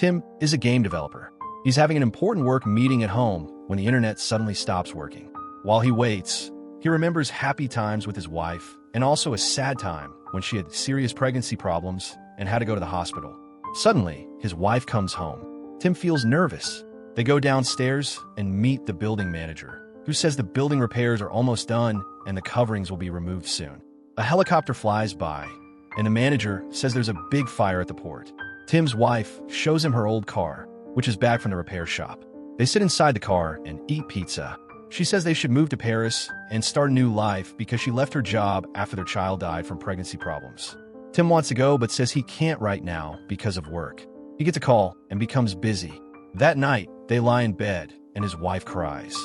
Tim is a game developer. He's having an important work meeting at home when the internet suddenly stops working. While he waits, he remembers happy times with his wife and also a sad time when she had serious pregnancy problems and had to go to the hospital. Suddenly, his wife comes home. Tim feels nervous. They go downstairs and meet the building manager, who says the building repairs are almost done and the coverings will be removed soon. A helicopter flies by, and the manager says there's a big fire at the port. Tim's wife shows him her old car, which is back from the repair shop. They sit inside the car and eat pizza. She says they should move to Paris and start a new life because she left her job after their child died from pregnancy problems. Tim wants to go but says he can't right now because of work. He gets a call and becomes busy. That night, they lie in bed and his wife cries.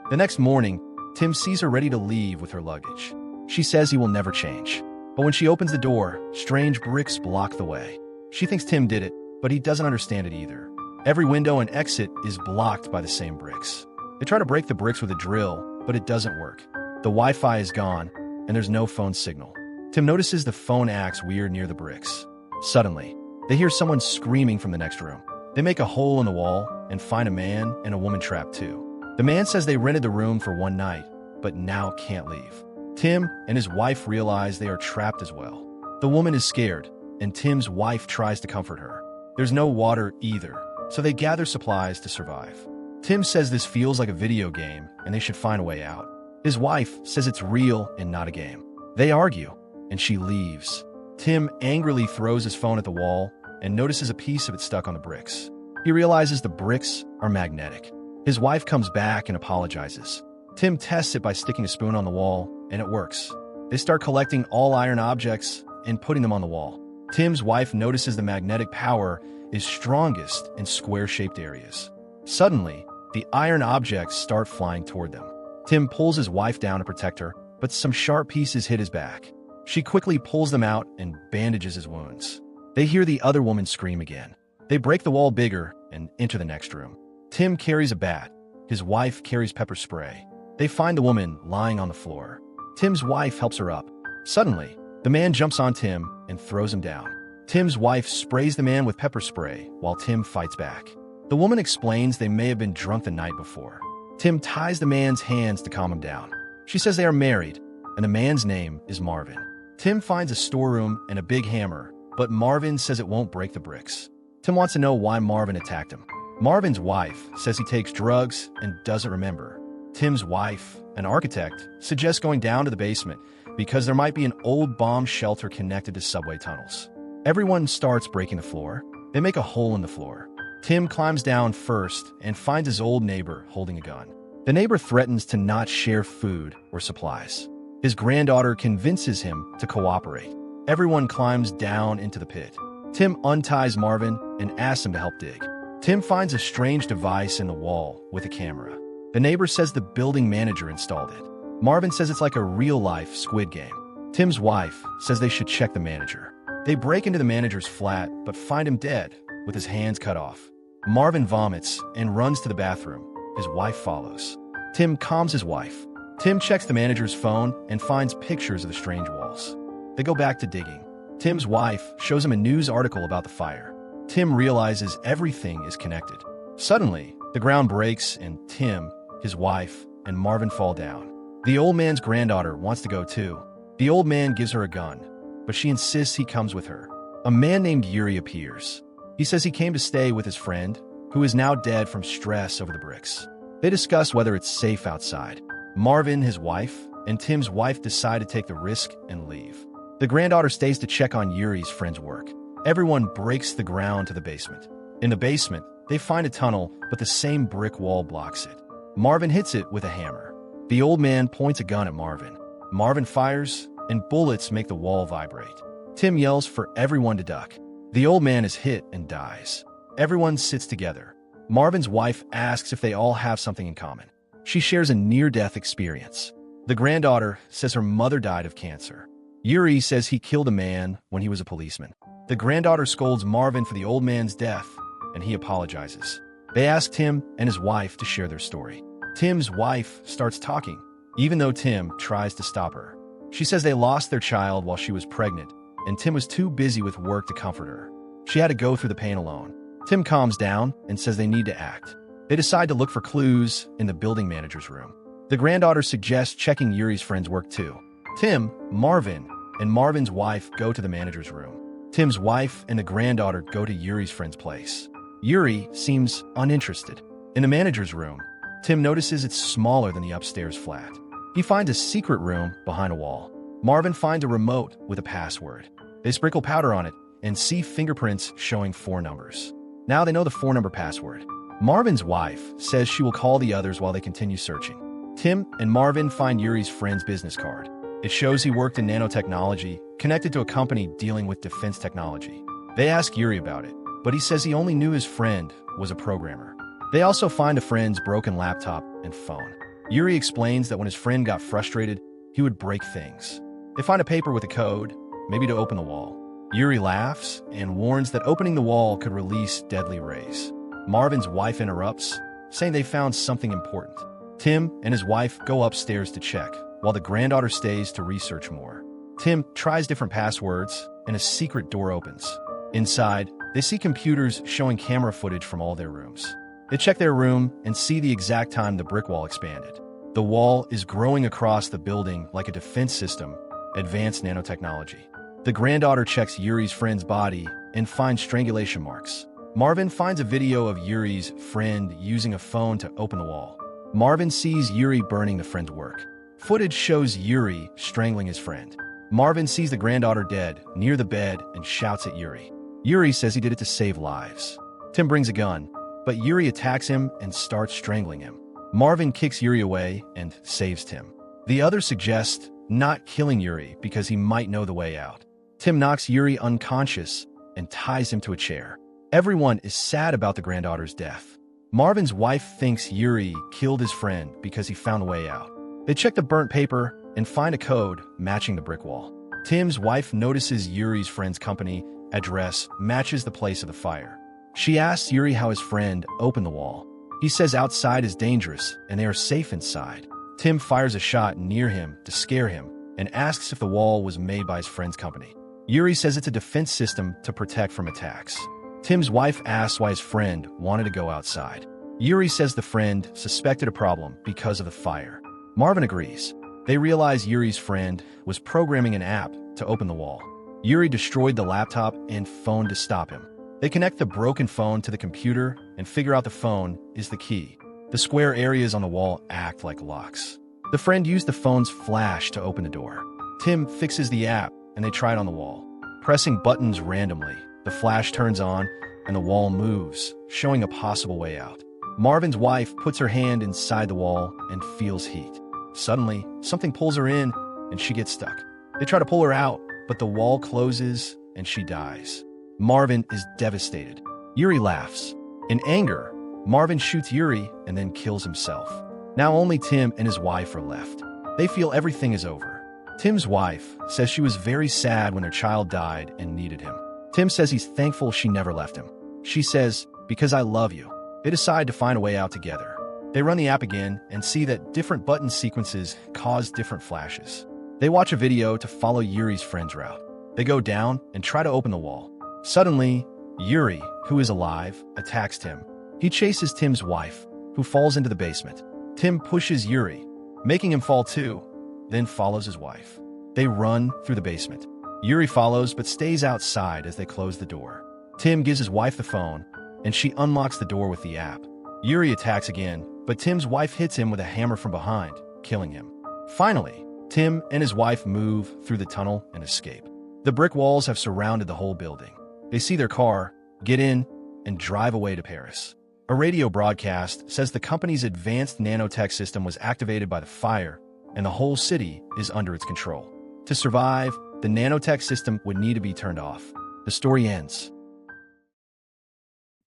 The next morning, Tim sees her ready to leave with her luggage. She says he will never change. But when she opens the door, strange bricks block the way. She thinks Tim did it, but he doesn't understand it either. Every window and exit is blocked by the same bricks. They try to break the bricks with a drill, but it doesn't work. The Wi-Fi is gone, and there's no phone signal. Tim notices the phone acts weird near the bricks. Suddenly, they hear someone screaming from the next room. They make a hole in the wall and find a man and a woman trapped too. The man says they rented the room for one night, but now can't leave. Tim and his wife realize they are trapped as well. The woman is scared, and Tim's wife tries to comfort her. There's no water either, so they gather supplies to survive. Tim says this feels like a video game and they should find a way out. His wife says it's real and not a game. They argue, and she leaves. Tim angrily throws his phone at the wall and notices a piece of it stuck on the bricks. He realizes the bricks are magnetic. His wife comes back and apologizes. Tim tests it by sticking a spoon on the wall, and it works. They start collecting all iron objects and putting them on the wall. Tim's wife notices the magnetic power is strongest in square-shaped areas. Suddenly, the iron objects start flying toward them. Tim pulls his wife down to protect her, but some sharp pieces hit his back. She quickly pulls them out and bandages his wounds. They hear the other woman scream again. They break the wall bigger and enter the next room. Tim carries a bat. His wife carries pepper spray. They find the woman lying on the floor. Tim's wife helps her up. Suddenly, the man jumps on Tim and throws him down. Tim's wife sprays the man with pepper spray while Tim fights back. The woman explains they may have been drunk the night before. Tim ties the man's hands to calm him down. She says they are married, and the man's name is Marvin. Tim finds a storeroom and a big hammer, but Marvin says it won't break the bricks. Tim wants to know why Marvin attacked him. Marvin's wife says he takes drugs and doesn't remember. Tim's wife, an architect, suggests going down to the basement because there might be an old bomb shelter connected to subway tunnels. Everyone starts breaking the floor. They make a hole in the floor. Tim climbs down first and finds his old neighbor holding a gun. The neighbor threatens to not share food or supplies. His granddaughter convinces him to cooperate. Everyone climbs down into the pit. Tim unties Marvin and asks him to help dig. Tim finds a strange device in the wall with a camera. The neighbor says the building manager installed it. Marvin says it's like a real-life Squid Game. Tim's wife says they should check the manager. They break into the manager's flat but find him dead with his hands cut off. Marvin vomits and runs to the bathroom. His wife follows. Tim calms his wife. Tim checks the manager's phone and finds pictures of the strange walls. They go back to digging. Tim's wife shows him a news article about the fire. Tim realizes everything is connected. Suddenly, the ground breaks and Tim, his wife, and Marvin fall down. The old man's granddaughter wants to go too. The old man gives her a gun, but she insists he comes with her. A man named Yuri appears. He says he came to stay with his friend, who is now dead from stress over the bricks. They discuss whether it's safe outside. Marvin, his wife, and Tim's wife decide to take the risk and leave. The granddaughter stays to check on Yuri's friend's work. Everyone breaks the ground to the basement. In the basement, they find a tunnel, but the same brick wall blocks it. Marvin hits it with a hammer. The old man points a gun at Marvin. Marvin fires, and bullets make the wall vibrate. Tim yells for everyone to duck. The old man is hit and dies. Everyone sits together. Marvin's wife asks if they all have something in common. She shares a near-death experience. The granddaughter says her mother died of cancer. Yuri says he killed a man when he was a policeman. The granddaughter scolds Marvin for the old man's death, and he apologizes. They ask Tim and his wife to share their story. Tim's wife starts talking, even though Tim tries to stop her. She says they lost their child while she was pregnant, and Tim was too busy with work to comfort her. She had to go through the pain alone. Tim calms down and says they need to act. They decide to look for clues in the building manager's room. The granddaughter suggests checking Yuri's friend's work too. Tim, Marvin, and Marvin's wife go to the manager's room. Tim's wife and the granddaughter go to Yuri's friend's place. Yuri seems uninterested. In the manager's room, Tim notices it's smaller than the upstairs flat. He finds a secret room behind a wall. Marvin finds a remote with a password. They sprinkle powder on it and see fingerprints showing 4 numbers. Now they know the 4-number password. Marvin's wife says she will call the others while they continue searching. Tim and Marvin find Yuri's friend's business card. It shows he worked in nanotechnology, connected to a company dealing with defense technology. They ask Yuri about it, but he says he only knew his friend was a programmer. They also find a friend's broken laptop and phone. Yuri explains that when his friend got frustrated, he would break things. They find a paper with a code, maybe to open the wall. Yuri laughs and warns that opening the wall could release deadly rays. Marvin's wife interrupts, saying they found something important. Tim and his wife go upstairs to check, while the granddaughter stays to research more. Tim tries different passwords, and a secret door opens. Inside, they see computers showing camera footage from all their rooms. They check their room and see the exact time the brick wall expanded. The wall is growing across the building like a defense system, advanced nanotechnology. The granddaughter checks Yuri's friend's body and finds strangulation marks. Marvin finds a video of Yuri's friend using a phone to open the wall. Marvin sees Yuri burning the friend's work. Footage shows Yuri strangling his friend. Marvin sees the granddaughter dead near the bed and shouts at Yuri. Yuri says he did it to save lives. Tim brings a gun, but Yuri attacks him and starts strangling him. Marvin kicks Yuri away and saves Tim. The others suggest not killing Yuri because he might know the way out. Tim knocks Yuri unconscious and ties him to a chair. Everyone is sad about the granddaughter's death. Marvin's wife thinks Yuri killed his friend because he found a way out. They check the burnt paper and find a code matching the brick wall. Tim's wife notices Yuri's friend's company address matches the place of the fire. She asks Yuri how his friend opened the wall. He says outside is dangerous and they are safe inside. Tim fires a shot near him to scare him and asks if the wall was made by his friend's company. Yuri says it's a defense system to protect from attacks. Tim's wife asks why his friend wanted to go outside. Yuri says the friend suspected a problem because of the fire. Marvin agrees. They realize Yuri's friend was programming an app to open the wall. Yuri destroyed the laptop and phone to stop him. They connect the broken phone to the computer and figure out the phone is the key. The square areas on the wall act like locks. The friend used the phone's flash to open the door. Tim fixes the app and they try it on the wall. Pressing buttons randomly, the flash turns on and the wall moves, showing a possible way out. Marvin's wife puts her hand inside the wall and feels heat. Suddenly, something pulls her in and she gets stuck. They try to pull her out, but the wall closes and she dies. Marvin is devastated. Yuri laughs. In anger, Marvin shoots Yuri and then kills himself. Now only Tim and his wife are left. They feel everything is over. Tim's wife says she was very sad when their child died and needed him. Tim says he's thankful she never left him. She says, "Because I love you." They decide to find a way out together. They run the app again and see that different button sequences cause different flashes. They watch a video to follow Yuri's friend's route. They go down and try to open the wall. Suddenly, Yuri, who is alive, attacks Tim. He chases Tim's wife, who falls into the basement. Tim pushes Yuri, making him fall too, then follows his wife. They run through the basement. Yuri follows but stays outside as they close the door. Tim gives his wife the phone, and she unlocks the door with the app. Yuri attacks again, but Tim's wife hits him with a hammer from behind, killing him. Finally, Tim and his wife move through the tunnel and escape. The brick walls have surrounded the whole building. They see their car, get in, and drive away to Paris. A radio broadcast says the company's advanced nanotech system was activated by the fire, and the whole city is under its control. To survive, the nanotech system would need to be turned off. The story ends.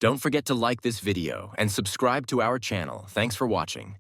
Don't forget to like this video and subscribe to our channel. Thanks for watching.